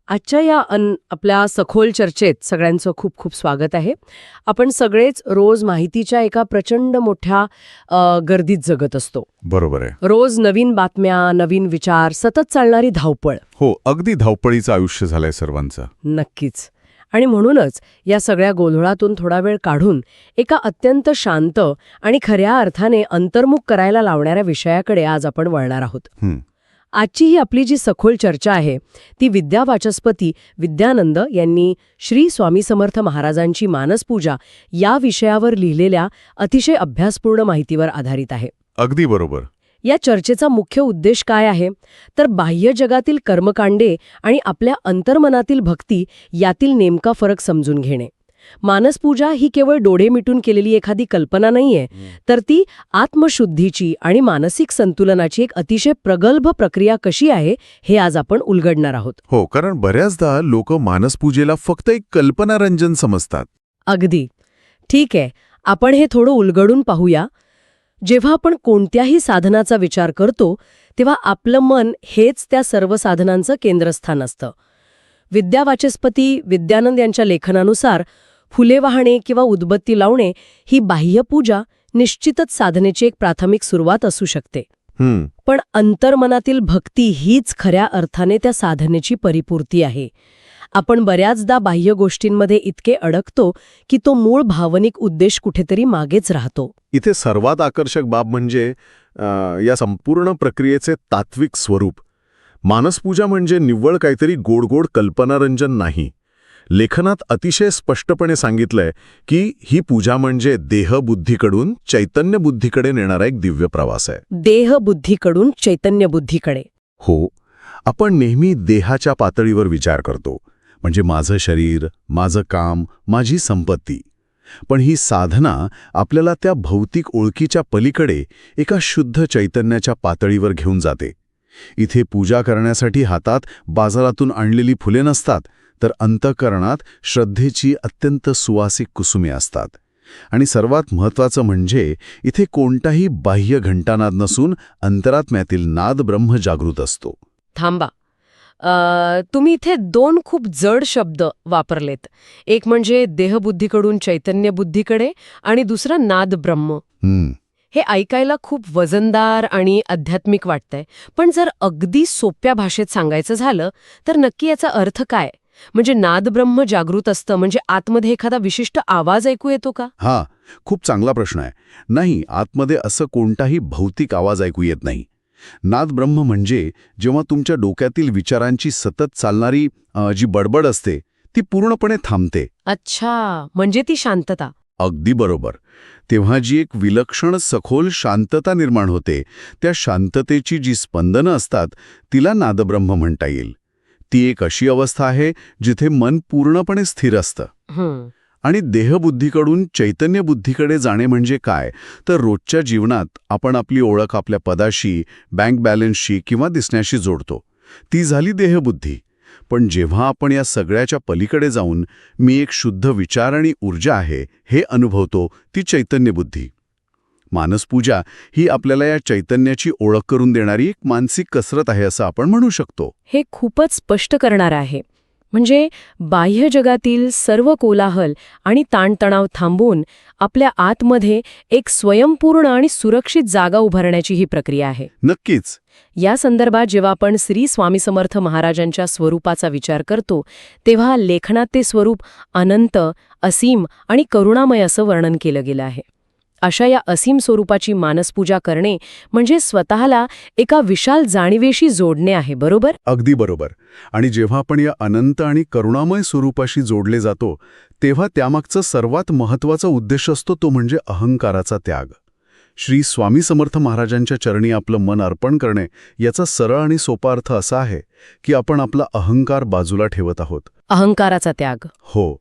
आजच्या या आपल्या सखोल चर्चेत सगळ्यांचं खूप खूप स्वागत आहे. आपण सगळेच रोज माहितीच्या एका प्रचंड मोठ्या गर्दीत जगत असतो. बरोबर आहे. रोज नवीन बातम्या, नवीन विचार, सतत चालणारी धावपळ. हो, अगदी धावपळीचं आयुष्य झालंय सर्वांचं. नक्कीच. आणि म्हणूनच या सगळ्या गोंधळातून थोडा वेळ काढून एका अत्यंत शांत आणि खऱ्या अर्थाने अंतर्मुख करायला लावणाऱ्या विषयाकडे आज आपण वळणार आहोत. आजची ही आपली जी सखोल चर्चा आहे ती विद्यावाचस्पती विद्यानंद यांनी श्री स्वामी समर्थ महाराजांची मानसपूजा या विषयावर लिहिलेल्या अतिशय अभ्यासपूर्ण माहितीवर आधारित आहे. अगदी बरोबर. या चर्चेचा मुख्य उद्देश काय आहे तर बाह्य जगातील कर्मकांडे आणि आपल्या अंतर्मनातील भक्ती यातील नेमका फरक समजून घेणे. मानसपूजा ही केवळ डोळे मिटून केलेली एखादी कल्पना नाहीये, तर ती आत्मशुद्धीची आणि मानसिक संतुलनाची एक अतिशय प्रगल्भ प्रक्रिया कशी आहे हे आज आपण उलगडणार आहोत. हो, कारण बऱ्याचदा लोक मानसपूजेला फक्त एक कल्पनारंजन समजतात. अगदी ठीक आहे, आपण हे थोडं उलगडून पाहूया. जेव्हा आपण कोणत्याही साधनाचा विचार करतो तेव्हा आपलं मन हेच त्या सर्व साधनांचं केंद्रस्थान असतं. विद्यावाचस्पती विद्यानंद यांच्या लेखनानुसार फुले वाहणे किंवा उदबत्ती लावणे ही बाह्यपूजा निश्चितच साधनेची एक प्राथमिक सुरुवात असू शकते. पण अंतर्मनातील भक्ती हीच खऱ्या अर्थाने त्या साधनेची परिपूर्ती आहे. आपण बऱ्याचदा बाह्य गोष्टींमध्ये इतके अडकतो की तो मूळ भावनिक उद्देश कुठेतरी मागेच राहतो. इथे सर्वात आकर्षक बाब म्हणजे या संपूर्ण प्रक्रियेचे तात्विक स्वरूप. मानसपूजा म्हणजे निव्वळ काहीतरी गोड कल्पनारंजन नाही. लेखनात अतिशय स्पष्टपणे सांगितलंय की ही पूजा म्हणजे देहबुद्धीकडून चैतन्यबुद्धीकडे नेणारा एक दिव्य प्रवास आहे. देहबुद्धीकडून चैतन्यबुद्धीकडे. हो, आपण नेहमी देहाच्या पातळीवर विचार करतो, म्हणजे माझं शरीर, माझं काम, माझी संपत्ती. पण ही साधना आपल्याला त्या भौतिक ओळखीच्या पलीकडे एका शुद्ध चैतन्याच्या पातळीवर घेऊन जाते. इथे पूजा करण्यासाठी हातात बाजारातून आणलेली फुले नसतात, तर अंतःकरणात श्रद्धेची अत्यंत सुवासिक कुसुमे असतात. आणि सर्वात महत्त्वाचं म्हणजे इथे कोणताही बाह्य घंटानाद नसून अंतरात्म्यातील नाद ब्रह्म जागृत असतो. थांबा, तुम्ही इथे दोन खूप जड शब्द वापरलेत. एक म्हणजे देहबुद्धीकडून चैतन्यबुद्धीकडे आणि दुसरं नाद ब्रह्म. हे ऐकायला खूप वजनदार आणि आध्यात्मिक वाटतंय. पण जर अगदी सोप्या भाषेत सांगायचं झालं तर नक्की याचा अर्थ काय? म्हणजे नादब्रह्म जागृत असतं म्हणजे आतमध्ये एखादा विशिष्ट आवाज ऐकू येतो का? हा, खूप चांगला प्रश्न आहे. नाही, आतमध्ये असं कोणताही भौतिक आवाज ऐकू येत नाही. नादब्रह्म म्हणजे जेव्हा तुमच्या डोक्यातील विचारांची सतत चालणारी जी बडबड असते ती पूर्णपणे थांबते. अच्छा, म्हणजे ती शांतता. अगदी बरोबर. तेव्हा जी एक विलक्षण सखोल शांतता निर्माण होते, त्या शांततेची जी स्पंदनं असतात तिला नादब्रह्म म्हणता येईल. ती एक अशी अवस्था आहे जिथे मन पूर्णपणे स्थिर असतं. आणि देहबुद्धीकडून चैतन्यबुद्धीकडे जाणे म्हणजे काय तर रोजच्या जीवनात आपण आपली ओळख आपल्या पदाशी, बँक बॅलन्सशी किंवा दिसण्याशी जोडतो. ती झाली देहबुद्धी. पण जेव्हा आपण या सगळ्याच्या पलीकडे जाऊन मी एक शुद्ध विचार आणि ऊर्जा आहे हे अनुभवतो, ती चैतन्यबुद्धी. मानसपूजा ही आपल्याला या चैतन्याची ओळख करून देणारी एक मानसिक कसरत आहे असं आपण म्हणू शकतो. हे खूपच स्पष्ट करणार आहे. म्हणजे बाह्य जगातील सर्व कोलाहल आणि ताणतणाव थांबवून आपल्या आतमध्ये एक स्वयंपूर्ण आणि सुरक्षित जागा उभारण्याची ही प्रक्रिया आहे. नक्कीच. या संदर्भात जेव्हा आपण श्री स्वामी समर्थ महाराजांच्या स्वरूपाचा विचार करतो तेव्हा लेखनात ते स्वरूप अनंत, असीम आणि करुणामय असं वर्णन केलं गेलं आहे. अशा या असीम स्वरूपाची मानसपूजा करणे म्हणजे स्वतःला एका विशाल जाणीवेशी जोडणे आहे. बरोबर? अगदी बरोबर. आणि जेव्हा आपण या अनंत आणि करुणामय स्वरूपाशी जोडले जातो तेव्हा त्यामागचा सर्वात महत्त्वाचा उद्देश असतो तो म्हणजे अहंकाराचा त्याग. श्री स्वामी समर्थ महाराजांच्या चरणी आपलं मन अर्पण करणे याचा सरळ आणि सोपा अर्थ असा आहे की आपण आपला अहंकार बाजूला ठेवत आहोत. अहंकाराचा त्याग. हो.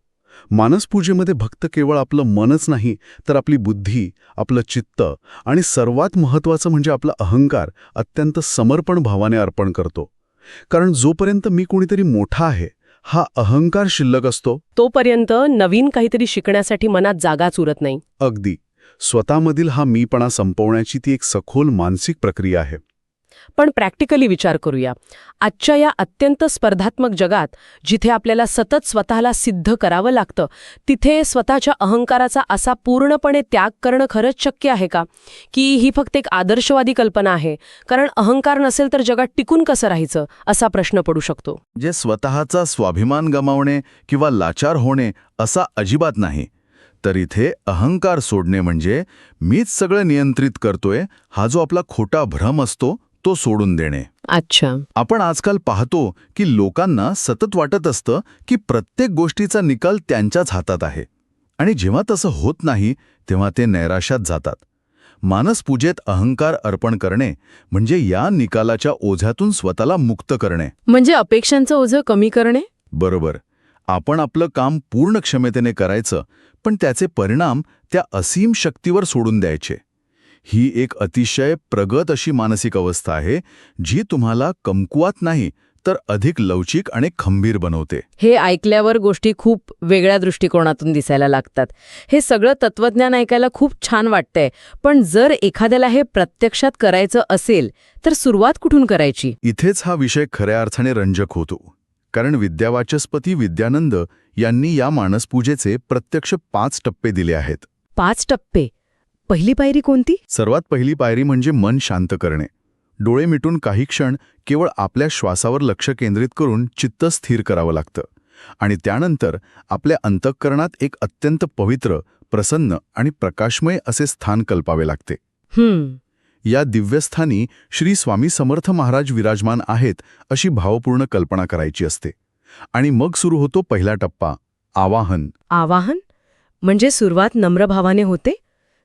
मानसपूजेमध्ये भक्त केवळ आपलं मनच नाही तर आपली बुद्धी, आपलं चित्त आणि सर्वात महत्त्वाचं म्हणजे आपला अहंकार अत्यंत समर्पण भावाने अर्पण करतो. कारण जोपर्यंत मी कोणीतरी मोठा आहे हा अहंकार शिल्लक असतो तोपर्यंत नवीन काहीतरी शिकण्यासाठी मनात जागाच उरत नाही. अगदी. स्वतःमधील हा मीपणा संपवण्याची ती एक सखोल मानसिक प्रक्रिया आहे. पण प्रॅक्टिकली विचार करूया. आजच्या या अत्यंत स्पर्धात्मक जगात जिथे आपल्याला सतत स्वतःला सिद्ध करावं लागतं, तिथे स्वतःच्या अहंकाराचा असा पूर्णपणे त्याग करणं खरंच शक्य आहे का? की ही फक्त एक आदर्शवादी कल्पना आहे? कारण अहंकार नसेल तर जगात टिकून कसं राहायचं, असा प्रश्न पडू शकतो. जे स्वतःचा स्वाभिमान गमावणे किंवा लाचार होणे असा अजिबात नाही. तर इथे अहंकार सोडणे म्हणजे मीच सगळं नियंत्रित करतोय हा जो आपला खोटा भ्रम असतो तो सोडून देणे. अच्छा. आपण आजकाल पाहतो की लोकांना सतत वाटत असतं की प्रत्येक गोष्टीचा निकाल त्यांच्याच हातात आहे. आणि जेव्हा तसं होत नाही तेव्हा ते नैराश्यात जातात. मानसपूजेत अहंकार अर्पण करणे म्हणजे या निकालाच्या ओझ्यातून स्वतःला मुक्त करणे. म्हणजे अपेक्षांचं ओझं कमी करणे? बरोबर. आपण आपलं काम पूर्ण क्षमतेने करायचं, पण त्याचे परिणाम त्या असीम शक्तीवर सोडून द्यायचे. ही एक अतिशय प्रगत अशी मानसिक अवस्था आहे जी तुम्हाला कमकुवत नाही तर अधिक लवचिक आणि खंबीर बनवते. हे ऐकल्यावर गोष्टी खूप वेगळ्या दृष्टिकोनातून दिसायला लागतात. हे सगळं तत्वज्ञान ऐकायला खूप छान वाटतंय, पण जर एखाद्याला हे प्रत्यक्षात करायचं असेल तर सुरुवात कुठून करायची? इथेच हा विषय खऱ्या अर्थाने रंजक होतो. कारण विद्यावाचस्पती विद्यानंद यांनी या मानसपूजेचे प्रत्यक्ष 5 टप्पे दिले आहेत. 5 टप्पे. पहिली पायरी कोणती? सर्वात पहिली पायरी म्हणजे मन शांत करणे. डोळे मिटून काही क्षण केवळ आपल्या श्वासावर लक्ष केंद्रित करून चित्त स्थिर करावं लागतं. आणि त्यानंतर आपल्या अंतःकरणात एक अत्यंत पवित्र, प्रसन्न आणि प्रकाशमय असे स्थान कल्पावे लागते. या दिव्यस्थानी श्री स्वामी समर्थ महाराज विराजमान आहेत अशी भावपूर्ण कल्पना करायची असते. आणि मग सुरू होतो पहिला टप्पा, आवाहन. आवाहन म्हणजे सुरुवात नम्र भावाने होते.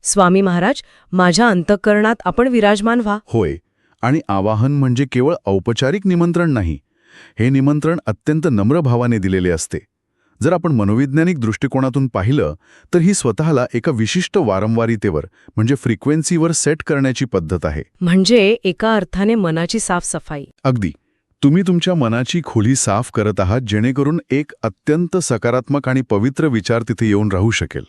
स्वामी महाराज, माझ्या अंतःकरणात आपण विराजमान व्हा. होय. आणि आवाहन म्हणजे केवळ औपचारिक निमंत्रण नाही. हे निमंत्रण अत्यंत नम्र भावाने दिलेले असते. जर आपण मनोवैज्ञानिक दृष्टिकोनातून पाहिलं तर ही स्वतःला एका विशिष्ट वारंवारितेवर म्हणजे फ्रिक्वेन्सीवर सेट करण्याची पद्धत आहे. म्हणजे एका अर्थाने मनाची साफसफाई. अगदी. तुम्ही तुमच्या मनाची खोली साफ करत आहात जेणेकरून एक अत्यंत सकारात्मक आणि पवित्र विचार तिथे येऊन राहू शकेल.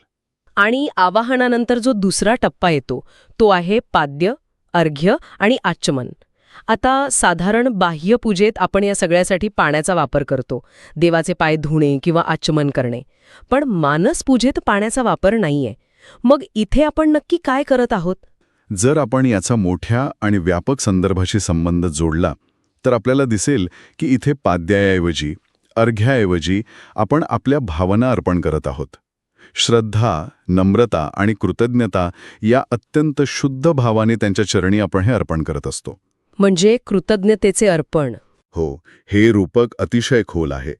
आणि आवाहनानंतर जो दुसरा टप्पा येतो तो आहे पाद्य, अर्घ्य आणि आचमन. आता साधारण बाह्य पूजेत आपण या सगळ्यासाठी पाण्याचा वापर करतो, देवाचे पाय धुणे किंवा आचमन करणे. पण मानस पूजेत पाण्याचा वापर नाहीये. मग इथे आपण नक्की काय करत आहोत? जर आपण याचा मोठ्या आणि व्यापक संदर्भाशी संबंध जोडला तर आपल्याला दिसेल की इथे पाद्याऐवजी, अर्घ्याऐवजी आपण आपल्या भावना अर्पण करत आहोत. श्रद्धा, नम्रता आणि कृतज्ञता या अत्यंत शुद्ध भावाने त्यांच्या चरणी आपण हे अर्पण करत असतो. म्हणजे कृतज्ञतेचे अर्पण. हो, हे रूपक अतिशय खोल आहे.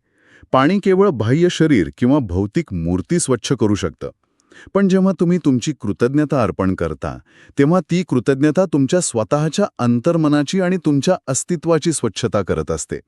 पाणी केवळ बाह्य शरीर किंवा भौतिक मूर्ती स्वच्छ करू शकतं. पण जेव्हा तुम्ही तुमची कृतज्ञता अर्पण करता तेव्हा ती कृतज्ञता तुमच्या स्वतःच्या अंतर्मनाची आणि तुमच्या अस्तित्वाची स्वच्छता करत असते.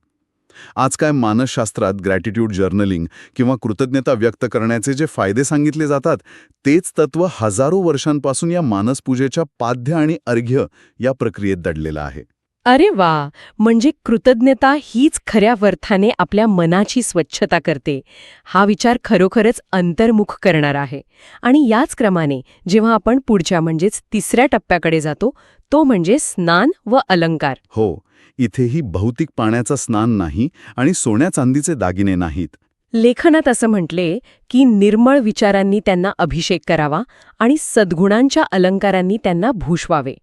आज काय मानसशास्त्रात ग्रॅटिट्यूड जर्नलिंग किंवा कृतज्ञता व्यक्त करण्याचे जे फायदे सांगितले जातात तेच तत्व हजारो वर्षांपासून या मानसपूजेच्या पाद्य आणि अर्घ्य या प्रक्रियेत दडलेलं आहे. अरे वा, म्हणजे कृतज्ञता हीच खऱ्या अर्थाने आपल्या मनाची स्वच्छता करते. हा विचार खरोखरच अंतर्मुख करणारा आहे. आणि याच क्रमाने जेव्हा आपण पुढच्या म्हणजेच तिसऱ्या टप्प्याकडे जातो तो म्हणजे स्नान व अलंकार. हो, इथेही भौतिक पाण्याचा स्नान नाही आणि सोन्या चांदीचे दागिने नाहीत. लेखनात असं म्हटले की निर्मळ विचारांनी त्यांना अभिषेक करावा आणि सद्गुणांच्या अलंकारांनी त्यांना भूषवावे.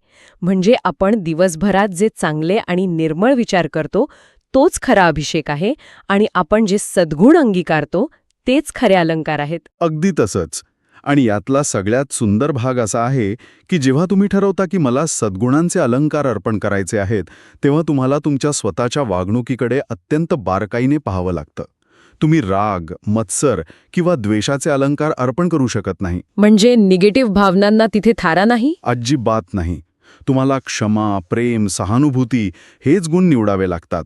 म्हणजे आपण दिवसभरात जे चांगले आणि निर्मळ विचार करतो तोच खरा अभिषेक आहे आणि आपण जे सद्गुण अंगीकारतो तेच खरे अलंकार आहेत. अगदी तसंच. आणि यातला सगळ्यात सुंदर भाग असा आहे की जेव्हा तुम्ही ठरवता की मला सद्गुणांचे अलंकार अर्पण करायचे आहेत तेव्हा तुम्हाला तुमच्या स्वतःच्या वागणुकीकडे अत्यंत बारकाईने पाहावं लागतं. तुम्ही राग, मत्सर किंवा द्वेषाचे अलंकार अर्पण करू शकत नाही. म्हणजे निगेटिव्ह भावनांना तिथे थारा नाही? अजिबात नाही. तुम्हाला क्षमा, प्रेम, सहानुभूती हेच गुण निवडावे लागतात.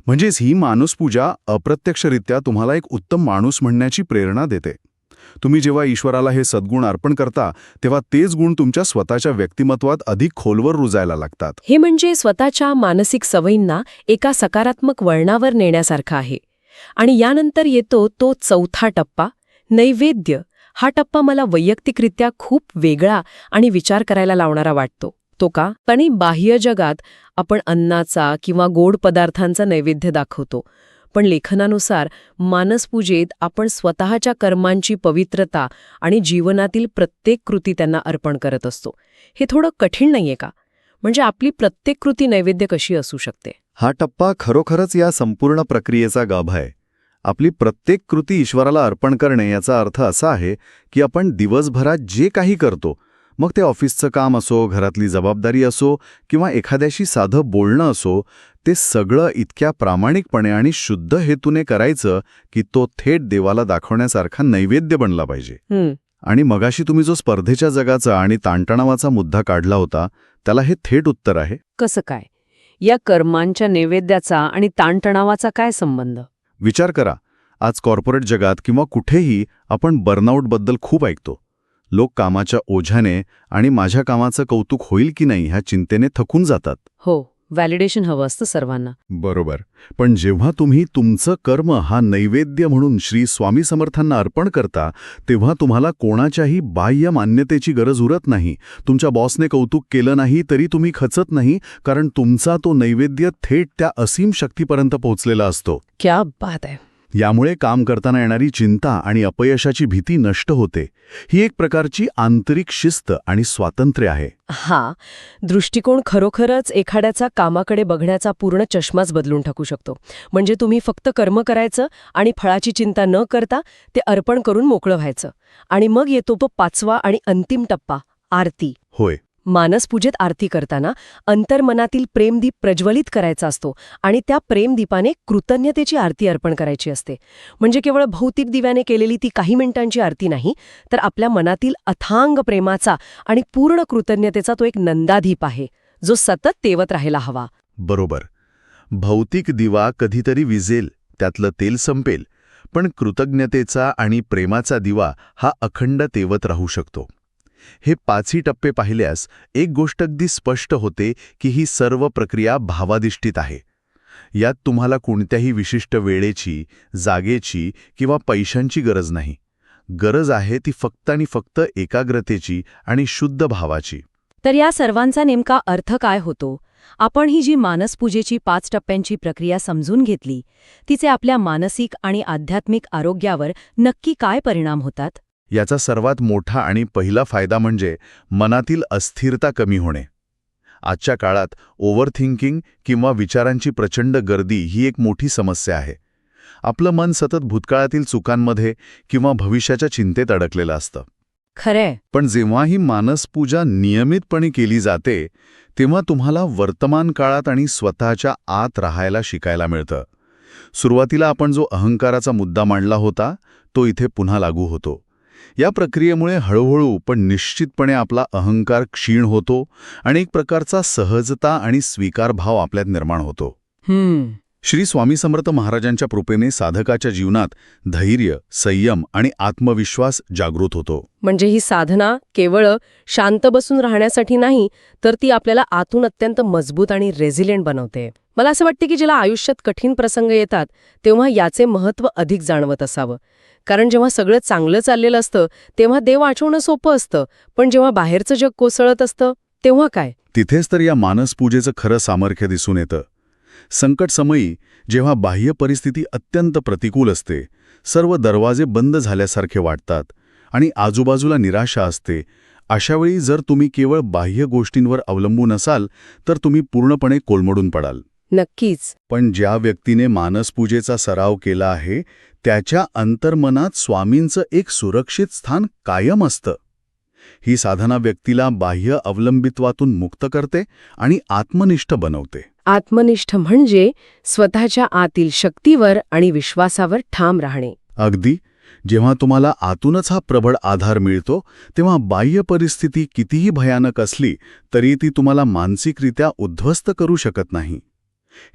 म्हणजेच ही माणूसपूजा अप्रत्यक्षरित्या तुम्हाला एक उत्तम माणूस म्हणण्याची प्रेरणा देते. तुम्ही जेव्हा ईश्वराला हे सद्गुण अर्पण करता तेव्हा तेच गुण तुमच्या स्वतःच्या व्यक्तिमत्वात अधिक खोलवर रुजायला लागतात. हे म्हणजे स्वतःच्या मानसिक सवयींना एका सकारात्मक वळणावर नेण्यासारखं आहे. आणि यानंतर येतो तो चौथा टप्पा, नैवेद्य. हा टप्पा मला वैयक्तिकरित्या खूप वेगळा आणि विचार करायला लावणारा वाटतो. असतो का? आणि बाह्य जगात आपण अन्नाचा किंवा गोड पदार्थांचा नैवेद्य दाखवतो, पण लेखनानुसार मानसपूजेत आपण स्वतःच्या कर्मांची पवित्रता आणि जीवनातील प्रत्येक कृती त्यांना अर्पण करत असतो. हे थोडं कठीण नाहीये का? म्हणजे आपली प्रत्येक कृती नैवेद्य कशी असू शकते? हा टप्पा खरोखरच या संपूर्ण प्रक्रियेचा गाभा आहे. आपली प्रत्येक कृती ईश्वराला अर्पण करणे याचा अर्थ असा आहे की आपण दिवसभरात जे काही करतो, मग ते ऑफिसचं काम असो, घरातली जबाबदारी असो किंवा एखाद्याशी साधं बोलणं असो, ते सगळं इतक्या प्रामाणिकपणे आणि शुद्ध हेतूने करायचं की तो थेट देवाला दाखवण्यासारखा नैवेद्य बनला पाहिजे. आणि मगाशी तुम्ही जो स्पर्धेच्या जगाचा आणि ताणतणावाचा मुद्दा काढला होता, त्याला हे थेट उत्तर आहे. कसं काय? या कर्मांच्या नैवेद्याचा आणि ताणतणावाचा काय संबंध? विचार करा, आज कॉर्पोरेट जगात किंवा कुठेही आपण बर्नआउटबद्दल खूप ऐकतो. लोक कामाच्या ओझ्याने आणि माझ्या कामाचं कौतुक होईल की नाही ह्या चिंतेने थकून जातात. हो, व्हॅलिडेशन हवं असतं सर्वांना. बरोबर. पण जेव्हा तुम्ही तुमचं कर्म हा नैवेद्य म्हणून श्री स्वामी समर्थांना अर्पण करता, तेव्हा तुम्हाला कोणाच्याही बाह्य मान्यतेची गरज उरत नाही. तुमच्या बॉसने कौतुक केलं नाही तरी तुम्ही खचत नाही, कारण तुमचा तो नैवेद्य थेट त्या असीम शक्तीपर्यंत पोहोचलेला असतो. क्या बात आहे. यामुळे काम करताना येणारी चिंता आणि अपयशाची भीती नष्ट होते. ही एक प्रकारची आंतरिक शिस्त आणि स्वातंत्र्य आहे. हा दृष्टिकोन खरोखरच एखाद्याचा कामाकडे बघण्याचा पूर्ण चष्माच बदलून टाकू शकतो. म्हणजे तुम्ही फक्त कर्म करायचं आणि फळाची चिंता न करता ते अर्पण करून मोकळं व्हायचं. आणि मग येतो तो 5वा आणि अंतिम टप्पा, आरती. होय. मानसपूजेत आरती करताना अंतर्मनातील प्रेमदीप प्रज्वलित करायचा असतो आणि त्या प्रेमदीपाने कृतज्ञतेची आरती अर्पण करायची असते. म्हणजे केवळ भौतिक दिव्याने केलेली ती काही मिनिटांची आरती नाही, तर आपल्या मनातील अथांग प्रेमाचा आणि पूर्ण कृतज्ञतेचा तो एक नंदादीप आहे, जो सतत तेवत राहायला हवा. बरोबर. भौतिक दिवा कधीतरी विझेल, त्यातलं तेल संपेल, पण कृतज्ञतेचा आणि प्रेमाचा दिवा हा अखंड तेवत राहू शकतो. हे 5ही टप्पे पाहिल्यास एक गोष्ट अगदी स्पष्ट होते की ही सर्व प्रक्रिया भावाधिष्ठित आहे. यात तुम्हाला कोणत्याही विशिष्ट वेळेची, जागेची किंवा पैशांची गरज नाही. गरज आहे ती फक्त आणि फक्त एकाग्रतेची आणि शुद्ध भावाची. तर या सर्वांचा नेमका अर्थ काय होतो? आपण ही जी मानसपूजेची 5 टप्प्यांची प्रक्रिया समजून घेतली, तिचे आपल्या मानसिक आणि आध्यात्मिक आरोग्यावर नक्की काय परिणाम होतात? याचा सर्वात मोठा आणि पहिला फायदा म्हणजे मनातील अस्थिरता कमी होणे. आजच्या काळात ओव्हरथिंकिंग किंवा विचारांची प्रचंड गर्दी ही एक मोठी समस्या आहे. आपलं मन सतत भूतकाळातील चुकांमध्ये किंवा भविष्याच्या चिंतेत अडकलेलं असतं. खरंय. पण जेव्हा ही मानसपूजा नियमितपणे केली जाते, तेव्हा तुम्हाला वर्तमान काळात आणि स्वतःच्या आत राहायला शिकायला मिळतं. सुरुवातीला आपण जो अहंकाराचा मुद्दा मांडला होता, तो इथे पुन्हा लागू होतो. या प्रक्रियेमुळे हळूहळू पण निश्चितपणे आपला अहंकार क्षीण होतो आणि एक प्रकारचा सहजता आणि स्वीकार भाव आपल्यात निर्माण होतो. श्री स्वामी समर्थ महाराजांच्या कृपेने साधकाच्या जीवनात धैर्य, संयम आणि आत्मविश्वास जागृत होतो. म्हणजे ही साधना केवळ शांत बसून राहण्यासाठी नाही, तर ती आपल्याला आतून अत्यंत मजबूत आणि रेझिलियंट बनवते. मला असं वाटते की ज्याला आयुष्यात कठीण प्रसंग येतात, तेव्हा याचे महत्त्व अधिक जाणवत असावं. कारण जेव्हा सगळं चांगलं चाललेलं असतं, तेव्हा देव आठवणं सोपं असतं, पण जेव्हा बाहेरचं जग कोसळत असतं, तेव्हा काय? तिथेच तर या मानसपूजेचं खरं सामर्थ्य दिसून येतं. संकटसमयी जेव्हा बाह्य परिस्थिती अत्यंत प्रतिकूल असते, सर्व दरवाजे बंद झाल्यासारखे वाटतात आणि आजूबाजूला निराशा असते, अशावेळी जर तुम्ही केवळ बाह्य गोष्टींवर अवलंबून असाल, तर तुम्ही पूर्णपणे कोलमडून पडाल. नक्कीच. पण ज्या व्यक्तीने मानसपूजेचा सराव केला आहे, त्याच्या अंतर्मनात स्वामींचं एक सुरक्षित स्थान कायम असतं. ही साधना व्यक्तीला बाह्य अवलंबित्वातून मुक्त करते आणि आत्मनिष्ठ बनवते. आत्मनिष्ठ म्हणजे स्वतःच्या आतील शक्तीवर आणि विश्वासावर ठाम राहणे. अगदी. जेव्हा तुम्हाला आतूनच हा प्रबळ आधार मिळतो, तेव्हा बाह्य परिस्थिती कितीही भयानक असली तरी ती तुम्हाला मानसिकरित्या उद्ध्वस्त करू शकत नाही.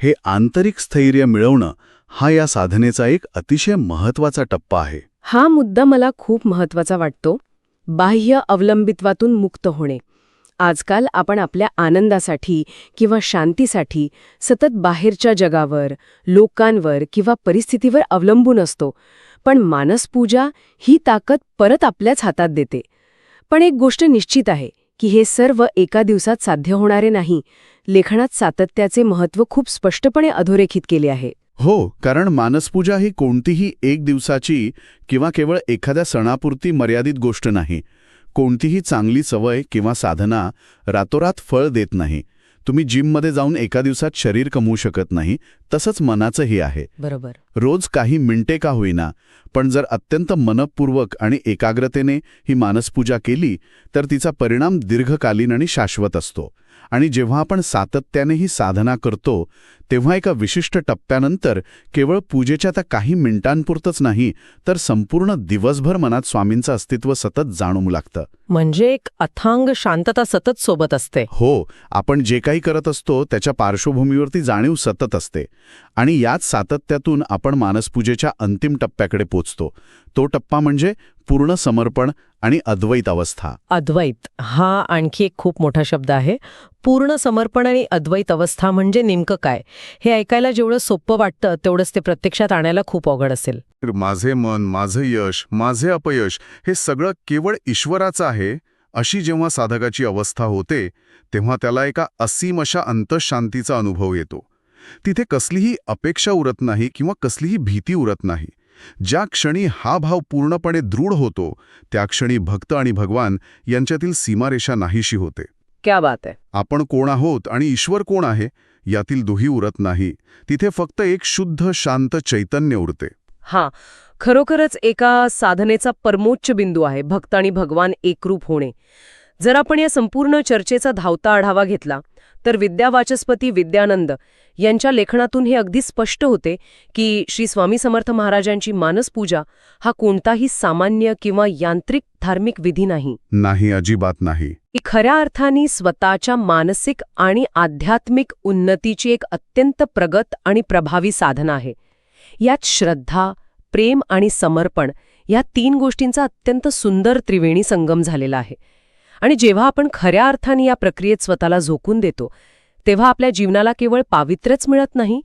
हे आंतरिक स्थैर्य मिळवणं हा या साधनेचा एक अतिशय महत्त्वाचा टप्पा आहे. हा मुद्दा मला खूप महत्त्वाचा वाटतो. बाह्य अवलंबित्वातून मुक्त होणे. आजकाल आपण आपल्या आनंदासाठी किंवा शांतीसाठी सतत बाहेरच्या जगावर, लोकांवर किंवा परिस्थितीवर अवलंबून असतो. पण मानसपूजा ही ताकद परत आपल्याच हातात देते. पण एक गोष्ट निश्चित आहे की हे सर्व एका दिवसात साध्य होणारे नाही. लेखनात सातत्याचे महत्त्व खूप स्पष्टपणे अधोरेखित केले आहे. हो, कारण मानसपूजा ही कोणतीही एक दिवसाची किंवा केवळ एखाद्या सणापुरती मर्यादित गोष्ट नाही. कोणतीही चांगली सवय किंवा साधना रातोरात फळ देत नाही. तुम्ही जिममध्ये जाऊन एका दिवसात शरीर कमवू शकत नाही, तसंच मनाचंही आहे. बरोबर. रोज काही मिनिटे का होईना, पण जर अत्यंत मनपूर्वक आणि एकाग्रतेने ही मानसपूजा केली तर तिचा परिणाम दीर्घकालीन आणि शाश्वत असतो. आणि जेव्हा आपण सातत्याने ही साधना करतो तेव्हा एका विशिष्ट टप्प्यानंतर केवळ पूजेच्या त्या काही मिनिटांपुरतंच नाही तर संपूर्ण दिवसभर मनात स्वामींचं अस्तित्व सतत जाणवू लागतं. म्हणजे एक अथांग शांतता सतत सोबत असते. हो, आपण जे काही करत असतो त्याच्या पार्श्वभूमीवरती जाणीव सतत असते. आणि याच सातत्यातून आपण मानसपूजेच्या अंतिम टप्प्याकडे पोचतो. तो टप्पा म्हणजे पूर्ण समर्पण आणि अद्वैत अवस्था. अद्वैत हा आणखी एक खूप मोठा शब्द आहे. पूर्ण समर्पण आणि अद्वैत अवस्था म्हणजे नेमकं काय? हे ऐकायला जेवढं सोपं वाटतं तेवढंच ते प्रत्यक्षात आणायला खूप अवघड असेल. माझे मन, माझं यश, माझे अपयश हे सगळं केवळ ईश्वराचं आहे, अशी जेव्हा साधकाची अवस्था होते तेव्हा त्याला एका असीम अशा अंतःशांतीचा अनुभव येतो. तिथे कसलीही अपेक्षा उरत नाही किंवा कसलीही भीती उरत नाही. ज्या क्षणी हा भाव पूर्णपणे दृढ होतो त्या क्षणी भक्त आणि भगवान यांच्यातील सीमारेषा नाहीशी होते. क्या बात आहे. आपण कोण आहोत आणि ईश्वर कोण आहे यातील दुही उरत नाही. तिथे फक्त एक शुद्ध शांत चैतन्य उरते. हा, खरोखरच एका साधनेचा परमोच्च बिंदू आहे भक्त आणि भगवान एकरूप होणे. जर आपण या संपूर्ण चर्चेचा धावता आढावा घेतला तर विद्यावाचस्पती विद्यानंद यांच्या लेखनातून हे अगदी स्पष्ट होते की श्री स्वामी समर्थ महाराजांची मानसपूजा हा कोणताही सामान्य किंवा यांत्रिक धार्मिक विधी नाही. नाही, अजिबात नाही. ही खऱ्या अर्थाने स्वतःच्या मानसिक आणि आध्यात्मिक उन्नतीची एक अत्यंत प्रगत आणि प्रभावी साधना आहे. यात श्रद्धा, प्रेम आणि समर्पण या 3 गोष्टींचा अत्यंत सुंदर त्रिवेणी संगम झालेला आहे. आणि जेव्हा आपण खऱ्या अर्थाने या प्रक्रियेत स्वतःला झोकून देतो तेव्हा आपल्या जीवनाला केवळ पावित्र्यच मिळत नाही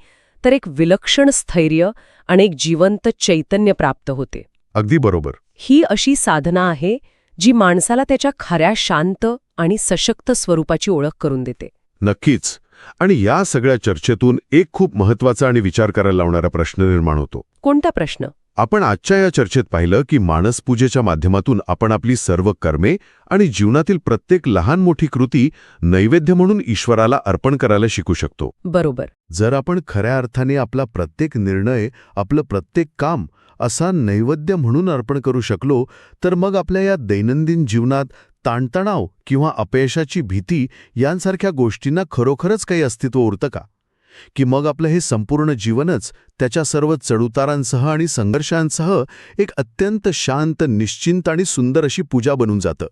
तर एक विलक्षण स्थैर्य आणि एक जिवंत चैतन्य प्राप्त होते. अगदी बरोबर. ही अशी साधना आहे जी माणसाला त्याच्या खऱ्या शांत आणि सशक्त स्वरूपाची ओळख करून देते. नक्कीच. आणि या सगळ्या चर्चेतून एक खूप महत्वाचा आणि विचार करायला लावणारा प्रश्न निर्माण होतो. कोणता प्रश्न? आपण आजच्या या चर्चेत पाहिलं की मानसपूजेच्या माध्यमातून आपण आपली सर्व कर्मे आणि जीवनातील प्रत्येक लहान मोठी कृती नैवेद्य म्हणून ईश्वराला अर्पण करायला शिकू शकतो. बरोबर. जर आपण खऱ्या अर्थाने आपला प्रत्येक निर्णय, आपलं प्रत्येक काम असा नैवेद्य म्हणून अर्पण करू शकलो तर मग आपल्या या दैनंदिन जीवनात ताणतणाव किंवा अपयशाची भीती यांसारख्या गोष्टींना खरोखरच काही अस्तित्व उरतं का? की मग आपलं हे संपूर्ण जीवनच त्याच्या सर्व चढउतारांसह आणि संघर्षांसह एक अत्यंत शांत, निश्चिंत आणि सुंदर अशी पूजा बनून जातं.